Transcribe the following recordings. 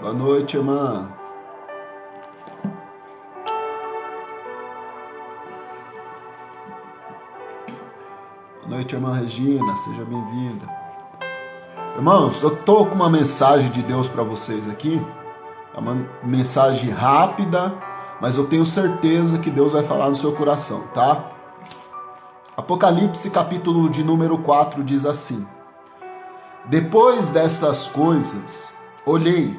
Boa noite, irmã. Boa noite, irmã Regina. Seja bem-vinda. Irmãos, eu tô com uma mensagem de Deus para vocês aqui. É uma mensagem rápida, mas eu tenho certeza que Deus vai falar no seu coração, tá? Apocalipse, capítulo de número 4, diz assim: Depois dessas coisas, olhei,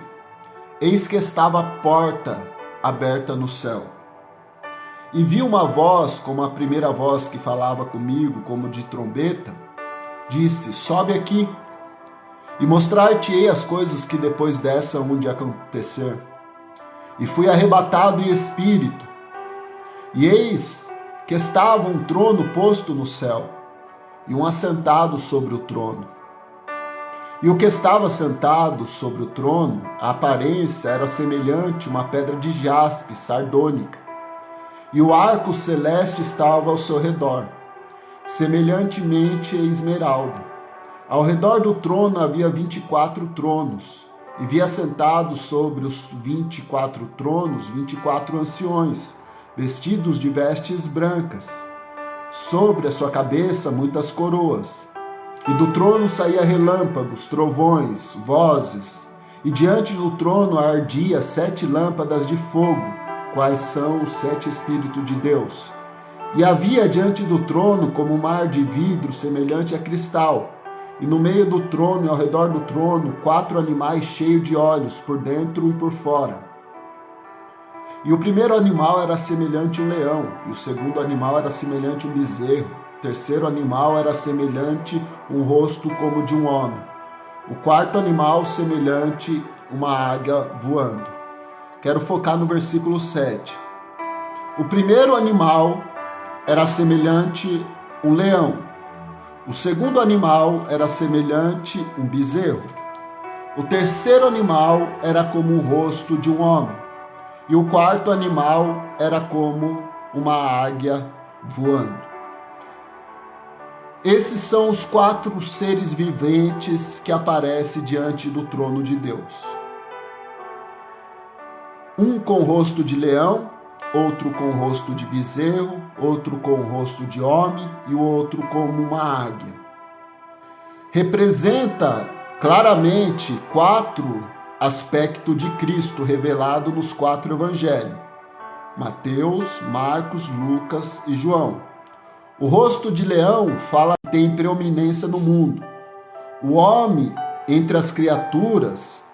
eis que estava a porta aberta no céu. E vi uma voz, como a primeira voz que falava comigo, como de trombeta, disse: Sobe aqui, e mostrar-te-ei as coisas que depois dessa hão de acontecer. E fui arrebatado em espírito, e eis que estava um trono posto no céu, e um assentado sobre o trono. E o que estava sentado sobre o trono, a aparência era semelhante a uma pedra de jaspe sardônica, e o arco celeste estava ao seu redor, semelhantemente a esmeralda. Ao redor do trono havia 24 tronos, e vi assentados sobre os 24 tronos 24 anciões, vestidos de vestes brancas. Sobre a sua cabeça muitas coroas. E do trono saía relâmpagos, trovões, vozes, e diante do trono ardia 7 lâmpadas de fogo, quais são os 7 Espíritos de Deus. E havia diante do trono como um mar de vidro semelhante a cristal, e no meio do trono e ao redor do trono 4 animais cheios de olhos, por dentro e por fora. E o primeiro animal era semelhante a um leão, e o segundo animal era semelhante a um bezerro, o terceiro animal era semelhante a um rosto como de um homem, o quarto animal semelhante a uma águia voando. Quero focar no versículo 7. O primeiro animal era semelhante a um leão, o segundo animal era semelhante a um bezerro, o terceiro animal era como um rosto de um homem, e o quarto animal era como uma águia voando. Esses são os 4 seres viventes que aparecem diante do trono de Deus. Um com o rosto de leão, outro com o rosto de bezerro, outro com o rosto de homem e o outro como uma águia. Representa claramente 4 aspectos de Cristo revelado nos 4 evangelhos: Mateus, Marcos, Lucas e João. O rosto de leão fala que tem preeminência no mundo. O homem entre as criaturas,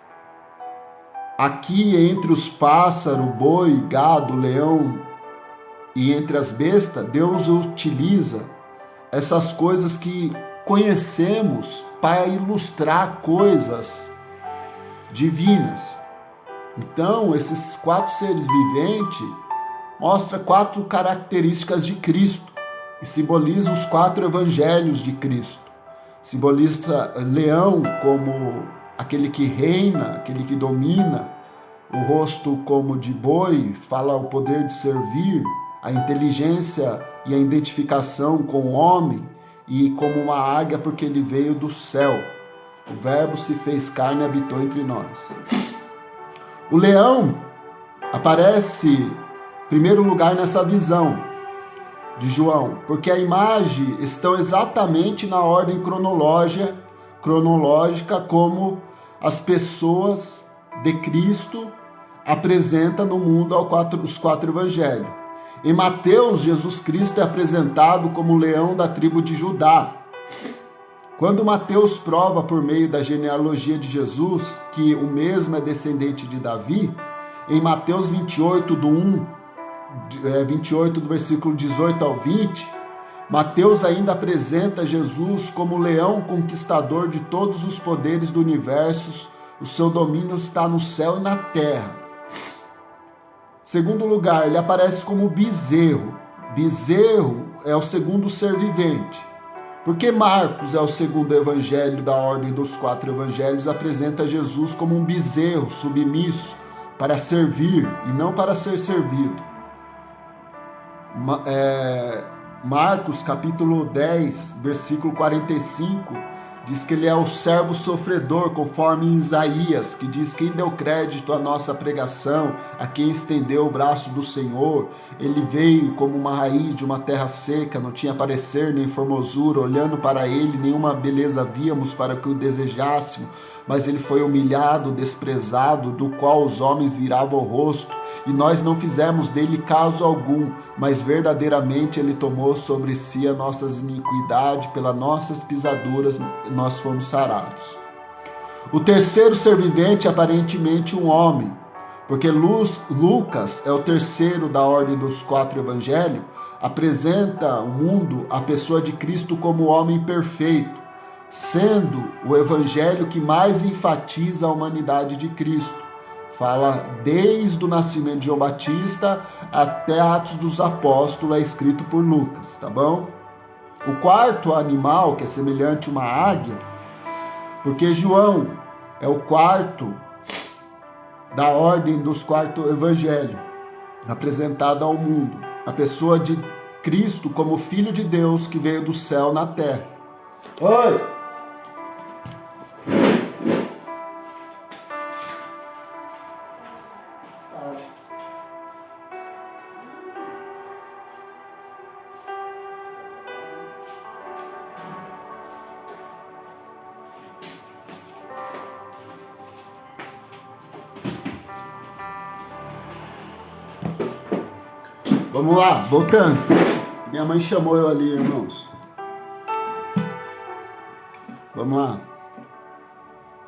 aqui entre os pássaros, boi, gado, leão e entre as bestas, Deus utiliza essas coisas que conhecemos para ilustrar coisas divinas. Então, esses 4 seres viventes mostram 4 características de Cristo e simbolizam os 4 evangelhos de Cristo. Simboliza leão como aquele que reina, aquele que domina, o rosto como de boi fala o poder de servir, a inteligência e a identificação com o homem, e como uma águia porque ele veio do céu. O Verbo se fez carne e habitou entre nós. O leão aparece em primeiro lugar nessa visão de João, porque a imagem estão exatamente na ordem cronológica como as pessoas de Cristo apresentam no mundo os 4 evangelhos. Em Mateus, Jesus Cristo é apresentado como o leão da tribo de Judá. Quando Mateus prova por meio da genealogia de Jesus que o mesmo é descendente de Davi, em Mateus 28, 28 do versículo 18 ao 20, Mateus ainda apresenta Jesus como o leão conquistador de todos os poderes do universo, o seu domínio está no céu e na terra. Segundo lugar, ele aparece como bezerro. Bezerro é o segundo ser vivente. Porque Marcos é o segundo evangelho da ordem dos 4 evangelhos, apresenta Jesus como um bezerro submisso para servir e não para ser servido. Marcos capítulo 10, versículo 45, Diz que ele é o servo sofredor, conforme em Isaías, que diz: quem deu crédito à nossa pregação, a quem estendeu o braço do Senhor. Ele veio como uma raiz de uma terra seca, não tinha parecer nem formosura, olhando para ele, nenhuma beleza víamos para que o desejássemos, mas ele foi humilhado, desprezado, do qual os homens viravam o rosto, e nós não fizemos dele caso algum, mas verdadeiramente ele tomou sobre si as nossas iniquidades, pelas nossas pisaduras nós fomos sarados. O terceiro ser vivente, aparentemente um homem, porque Lucas é o terceiro da ordem dos 4 evangelhos, apresenta ao mundo a pessoa de Cristo como o homem perfeito, sendo o evangelho que mais enfatiza a humanidade de Cristo. Fala desde o nascimento de João Batista até Atos dos Apóstolos, é escrito por Lucas, tá bom? O quarto animal, que é semelhante a uma águia, porque João é o quarto da ordem dos 4 evangelhos, apresentado ao mundo. A pessoa de Cristo como Filho de Deus que veio do céu na terra. Oi! Vamos lá, voltando. Minha mãe chamou eu ali, irmãos. Vamos lá.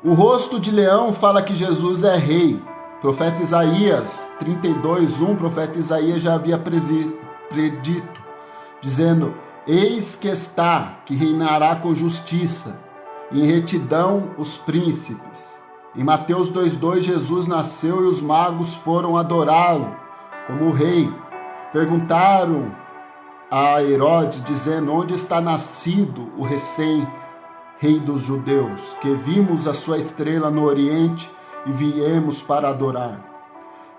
O rosto de leão fala que Jesus é rei. Profeta Isaías 32:1, profeta Isaías já havia predito, dizendo: eis que está, que reinará com justiça, em retidão os príncipes. Em Mateus 2:2, Jesus nasceu e os magos foram adorá-lo como rei. Perguntaram a Herodes, dizendo: onde está nascido o recém-rei dos judeus? Que vimos a sua estrela no Oriente e viemos para adorar.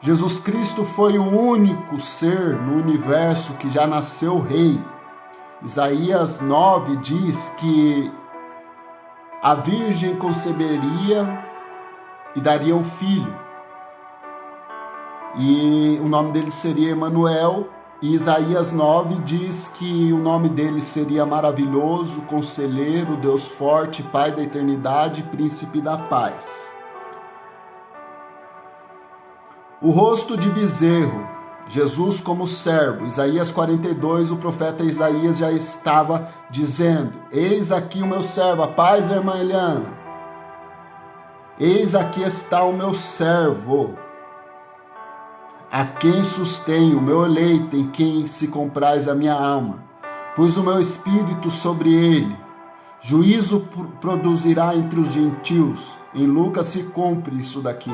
Jesus Cristo foi o único ser no universo que já nasceu rei. Isaías 9 diz que a virgem conceberia e daria um filho. E o nome dele seria Emanuel, e Isaías 9 diz que o nome dele seria Maravilhoso, Conselheiro, Deus Forte, Pai da Eternidade, Príncipe da Paz. O rosto de bezerro, Jesus como servo. Isaías 42, o profeta Isaías já estava dizendo: eis aqui o meu servo, a paz da irmã Eliana. Eis aqui está o meu servo, a quem sustenho, o meu eleito, em quem se compraz a minha alma. Pus o meu espírito sobre ele. Juízo produzirá entre os gentios. Em Lucas se cumpre isso daqui.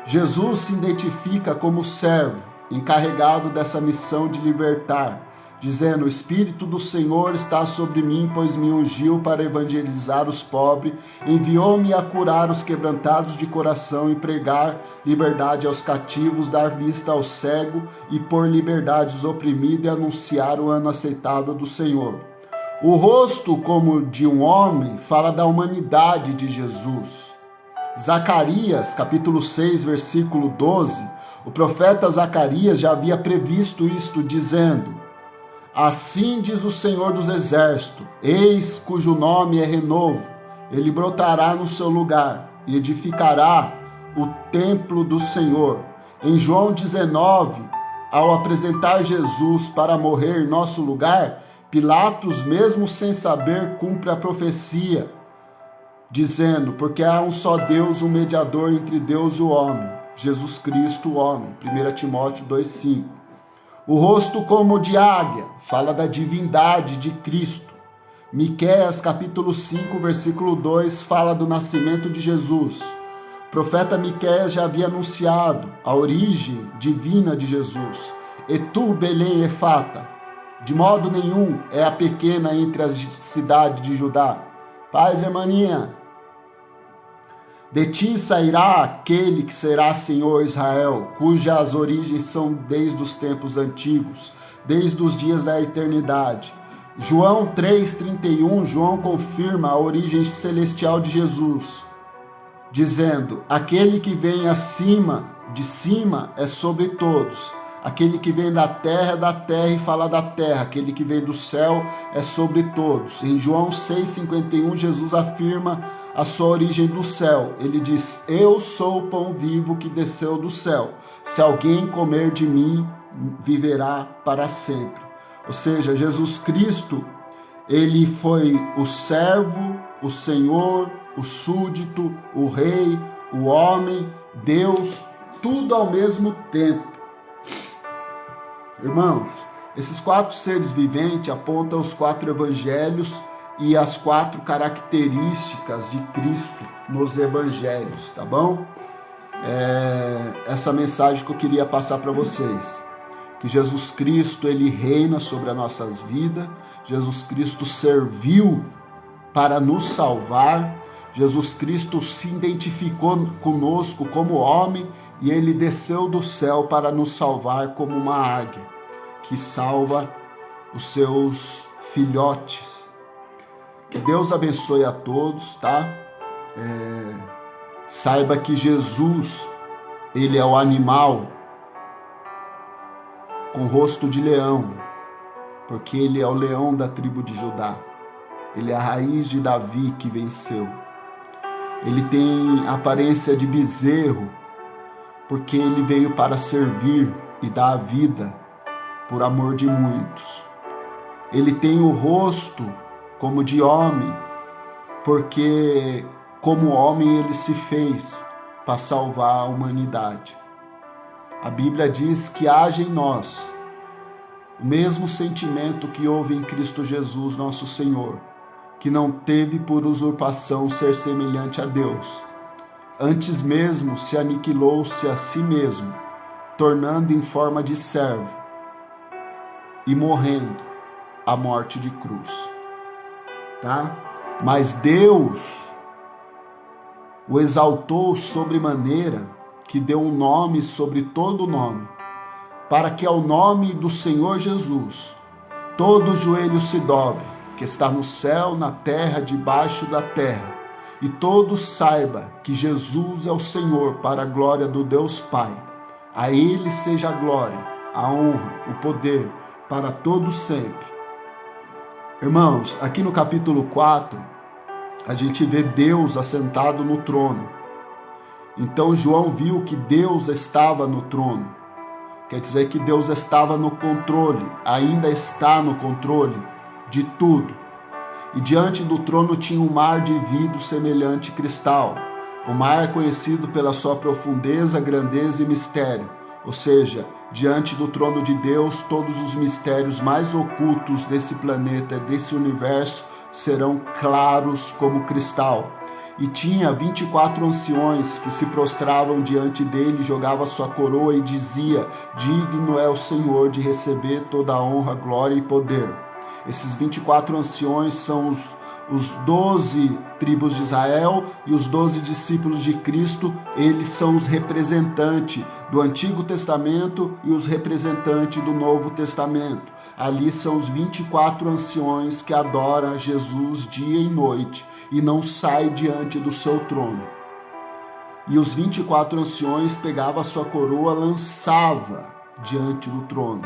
Jesus se identifica como servo, encarregado dessa missão de libertar, dizendo: o Espírito do Senhor está sobre mim, pois me ungiu para evangelizar os pobres, enviou-me a curar os quebrantados de coração e pregar liberdade aos cativos, dar vista ao cego e pôr liberdade aos oprimidos e anunciar o ano aceitável do Senhor. O rosto como de um homem fala da humanidade de Jesus. Zacarias, capítulo 6, versículo 12, o profeta Zacarias já havia previsto isto, dizendo: assim diz o Senhor dos Exércitos, eis cujo nome é renovo, ele brotará no seu lugar e edificará o templo do Senhor. Em João 19, ao apresentar Jesus para morrer em nosso lugar, Pilatos, mesmo sem saber, cumpre a profecia, dizendo: porque há um só Deus, um mediador entre Deus e o homem, Jesus Cristo, o homem. 1 Timóteo 2,5. O rosto como de águia fala da divindade de Cristo. Miqueias capítulo 5, versículo 2 fala do nascimento de Jesus. O profeta Miqueias já havia anunciado a origem divina de Jesus. E tu, Belém Efata, de modo nenhum é a pequena entre as cidades de Judá. Paz, irmãinha. De ti sairá aquele que será Senhor Israel, cujas origens são desde os tempos antigos, desde os dias da eternidade. João 3,31, João confirma a origem celestial de Jesus, dizendo: aquele que vem acima, de cima, é sobre todos. Aquele que vem da terra é da terra e fala da terra. Aquele que vem do céu é sobre todos. Em João 6,51, Jesus afirma a sua origem do céu. Ele diz: eu sou o pão vivo que desceu do céu. Se alguém comer de mim, viverá para sempre. Ou seja, Jesus Cristo, ele foi o servo, o Senhor, o súdito, o rei, o homem, Deus, tudo ao mesmo tempo. Irmãos, esses 4 seres viventes apontam os 4 evangelhos e as 4 características de Cristo nos evangelhos, tá bom? Essa mensagem que eu queria passar para vocês. Que Jesus Cristo, ele reina sobre as nossas vidas. Jesus Cristo serviu para nos salvar. Jesus Cristo se identificou conosco como homem e ele desceu do céu para nos salvar como uma águia que salva os seus filhotes. Que Deus abençoe a todos, tá? Saiba que Jesus, ele é o animal com rosto de leão, porque ele é o leão da tribo de Judá. Ele é a raiz de Davi que venceu. Ele tem aparência de bezerro, porque ele veio para servir e dar a vida por amor de muitos. Ele tem o rosto como de homem, porque como homem ele se fez para salvar a humanidade. A Bíblia diz que haja em nós o mesmo sentimento que houve em Cristo Jesus, nosso Senhor, que não teve por usurpação ser semelhante a Deus. Antes mesmo se aniquilou-se a si mesmo, tornando em forma de servo e morrendo a morte de cruz. Tá? Mas Deus o exaltou sobremaneira, que deu um nome sobre todo nome, para que ao nome do Senhor Jesus todo joelho se dobre, que está no céu, na terra, debaixo da terra, e todos saiba que Jesus é o Senhor, para a glória do Deus Pai. A Ele seja a glória, a honra, o poder, para todos sempre. Irmãos, aqui no capítulo 4, a gente vê Deus assentado no trono. Então João viu que Deus estava no trono. Quer dizer que Deus estava no controle, ainda está no controle de tudo. E diante do trono tinha um mar de vidro semelhante a cristal. O mar é conhecido pela sua profundeza, grandeza e mistério. Ou seja, diante do trono de Deus, todos os mistérios mais ocultos desse planeta, desse universo, serão claros como cristal. E tinha 24 anciões que se prostravam diante dele, jogavam sua coroa e dizia: digno é o Senhor de receber toda a honra, glória e poder. Esses 24 anciões são os 12 tribos de Israel e os 12 discípulos de Cristo. Eles são os representantes do Antigo Testamento e os representantes do Novo Testamento. Ali são os 24 anciões que adoram Jesus dia e noite e não saem diante do seu trono. E os 24 anciões pegavam a sua coroa, lançava diante do trono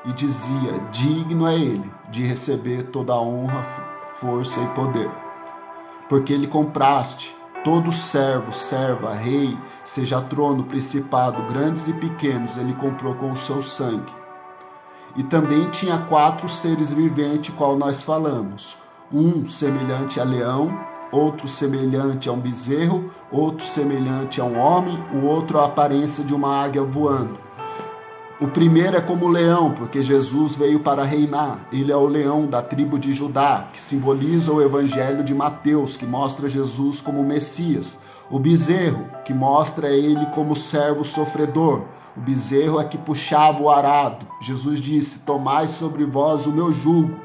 e dizia: digno é ele de receber toda a honra, força e poder. Porque ele compraste todo servo, serva, rei, seja trono, principado, grandes e pequenos, ele comprou com o seu sangue. E também tinha 4 seres viventes, qual nós falamos. Um semelhante a leão, outro semelhante a um bezerro, outro semelhante a um homem, o outro a aparência de uma águia voando. O primeiro é como leão, porque Jesus veio para reinar. Ele é o leão da tribo de Judá, que simboliza o evangelho de Mateus, que mostra Jesus como Messias. O bezerro, que mostra ele como servo sofredor. O bezerro é que puxava o arado. Jesus disse: tomai sobre vós o meu jugo.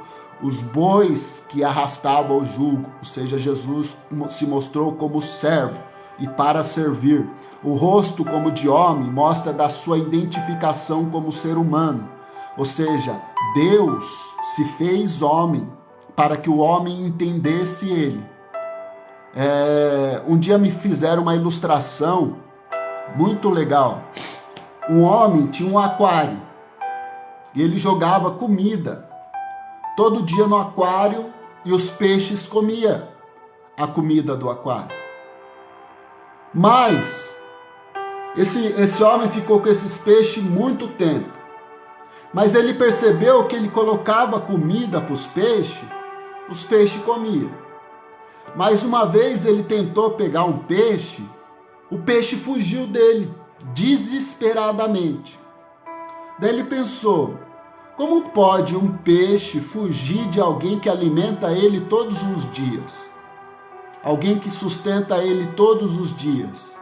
Os bois que arrastavam o jugo, ou seja, Jesus se mostrou como servo e para servir. O rosto como de homem mostra da sua identificação como ser humano. Ou seja, Deus se fez homem para que o homem entendesse ele. Um dia me fizeram uma ilustração muito legal. Um homem tinha um aquário e ele jogava comida todo dia no aquário e os peixes comiam a comida do aquário. Mas esse homem ficou com esses peixes muito tempo. Mas ele percebeu que ele colocava comida para os peixes comiam. Mas uma vez ele tentou pegar um peixe, o peixe fugiu dele, desesperadamente. Daí ele pensou, como pode um peixe fugir de alguém que alimenta ele todos os dias? Alguém que sustenta ele todos os dias.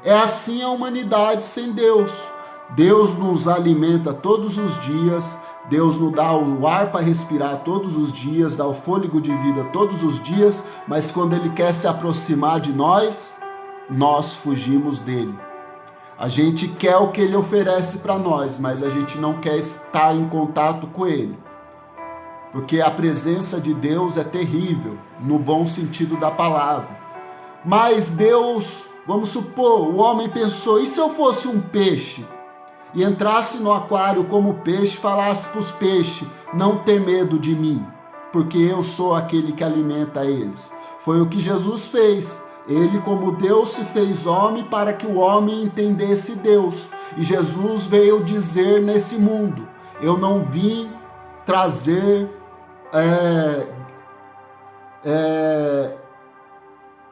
É assim a humanidade sem Deus. Deus nos alimenta todos os dias, Deus nos dá o ar para respirar todos os dias, dá o fôlego de vida todos os dias, mas quando Ele quer se aproximar de nós, nós fugimos dele. A gente quer o que Ele oferece para nós, mas a gente não quer estar em contato com Ele. Porque a presença de Deus é terrível, no bom sentido da palavra. Mas Deus, vamos supor, o homem pensou, e se eu fosse um peixe? E entrasse no aquário como peixe, falasse para os peixes, não tem medo de mim, porque eu sou aquele que alimenta eles. Foi o que Jesus fez. Ele, como Deus, se fez homem para que o homem entendesse Deus. E Jesus veio dizer nesse mundo, eu não vim trazer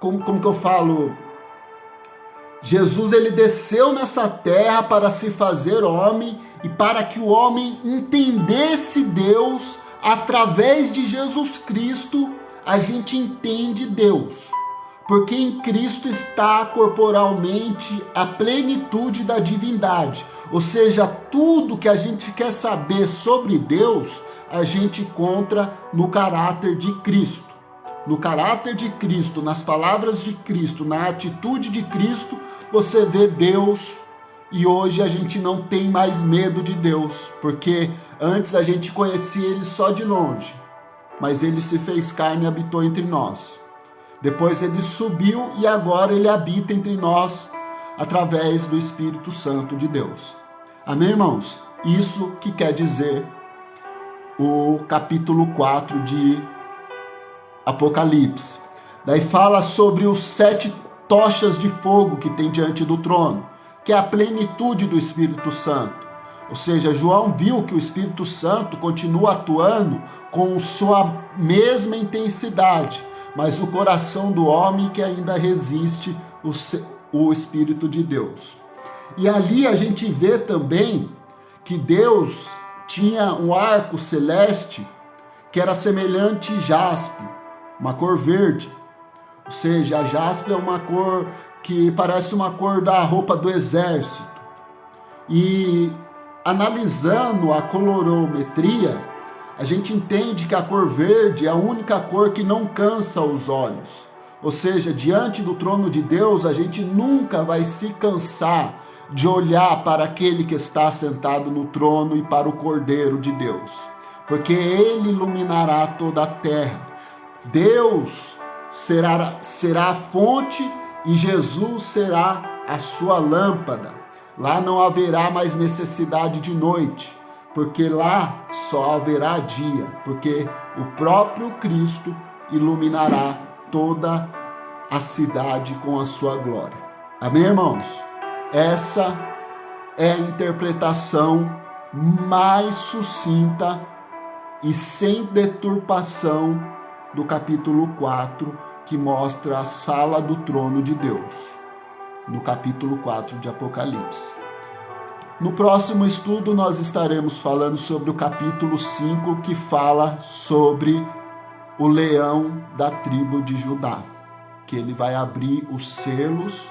como que eu falo? Jesus, ele desceu nessa terra para se fazer homem e para que o homem entendesse Deus. Através de Jesus Cristo, a gente entende Deus. Porque em Cristo está corporalmente a plenitude da divindade. Ou seja, tudo que a gente quer saber sobre Deus, a gente encontra no caráter de Cristo. No caráter de Cristo, nas palavras de Cristo, na atitude de Cristo, você vê Deus. E hoje a gente não tem mais medo de Deus, porque antes a gente conhecia Ele só de longe, mas Ele se fez carne e habitou entre nós. Depois Ele subiu e agora Ele habita entre nós através do Espírito Santo de Deus. Amém, irmãos? Isso que quer dizer o capítulo 4 de Apocalipse. Daí fala sobre os 7 tochas de fogo que tem diante do trono, que é a plenitude do Espírito Santo. Ou seja, João viu que o Espírito Santo continua atuando com sua mesma intensidade, mas o coração do homem que ainda resiste o Espírito de Deus. E ali a gente vê também que Deus tinha um arco celeste que era semelhante a jaspe, uma cor verde. Ou seja, a jaspe é uma cor que parece uma cor da roupa do exército. E analisando a colorometria, a gente entende que a cor verde é a única cor que não cansa os olhos. Ou seja, diante do trono de Deus, a gente nunca vai se cansar de olhar para aquele que está sentado no trono e para o Cordeiro de Deus. Porque ele iluminará toda a terra. Deus será a fonte e Jesus será a sua lâmpada. Lá não haverá mais necessidade de noite, porque lá só haverá dia, porque o próprio Cristo iluminará toda a cidade com a sua glória. Amém, irmãos? Essa é a interpretação mais sucinta e sem deturpação do capítulo 4, que mostra a sala do trono de Deus, no capítulo 4 de Apocalipse. No próximo estudo, nós estaremos falando sobre o capítulo 5, que fala sobre o leão da tribo de Judá, que ele vai abrir os selos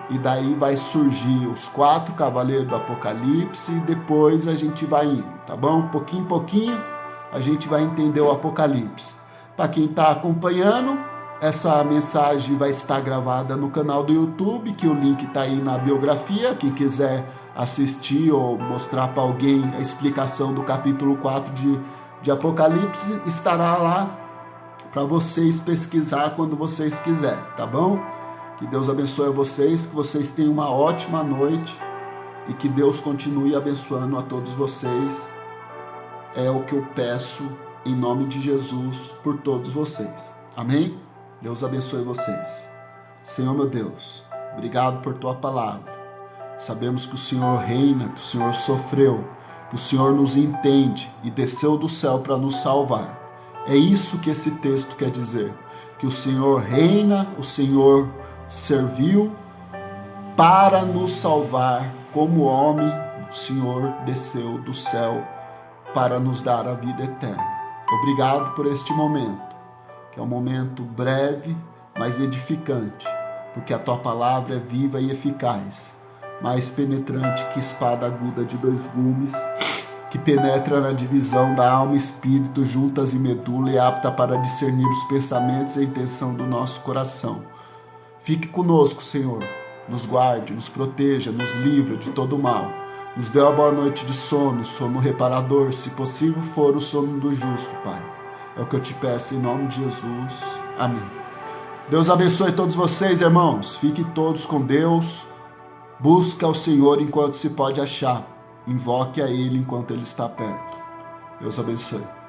e daí vai surgir os 4 cavaleiros do Apocalipse e depois a gente vai indo, tá bom? Pouquinho em pouquinho a gente vai entender o Apocalipse. Para quem está acompanhando, essa mensagem vai estar gravada no canal do YouTube, que o link está aí na biografia. Quem quiser assistir ou mostrar para alguém a explicação do capítulo 4 de Apocalipse, estará lá para vocês pesquisar quando vocês quiserem, tá bom? Que Deus abençoe a vocês, que vocês tenham uma ótima noite e que Deus continue abençoando a todos vocês. É o que eu peço em nome de Jesus por todos vocês. Amém? Deus abençoe vocês. Senhor meu Deus, obrigado por tua palavra. Sabemos que o Senhor reina, que o Senhor sofreu, que o Senhor nos entende e desceu do céu para nos salvar. É isso que esse texto quer dizer, que o Senhor reina, o Senhor serviu para nos salvar como homem, o Senhor desceu do céu para nos dar a vida eterna. Obrigado por este momento, que é um momento breve, mas edificante, porque a tua palavra é viva e eficaz, mais penetrante que espada aguda de 2 gumes, que penetra na divisão da alma e espírito, juntas e medula, e apta para discernir os pensamentos e a intenção do nosso coração. Fique conosco, Senhor, nos guarde, nos proteja, nos livre de todo mal. Nos dê uma boa noite de sono, sono reparador, se possível for o sono do justo, Pai. É o que eu te peço em nome de Jesus. Amém. Deus abençoe todos vocês, irmãos. Fiquem todos com Deus. Busca o Senhor enquanto se pode achar. Invoque a Ele enquanto Ele está perto. Deus abençoe.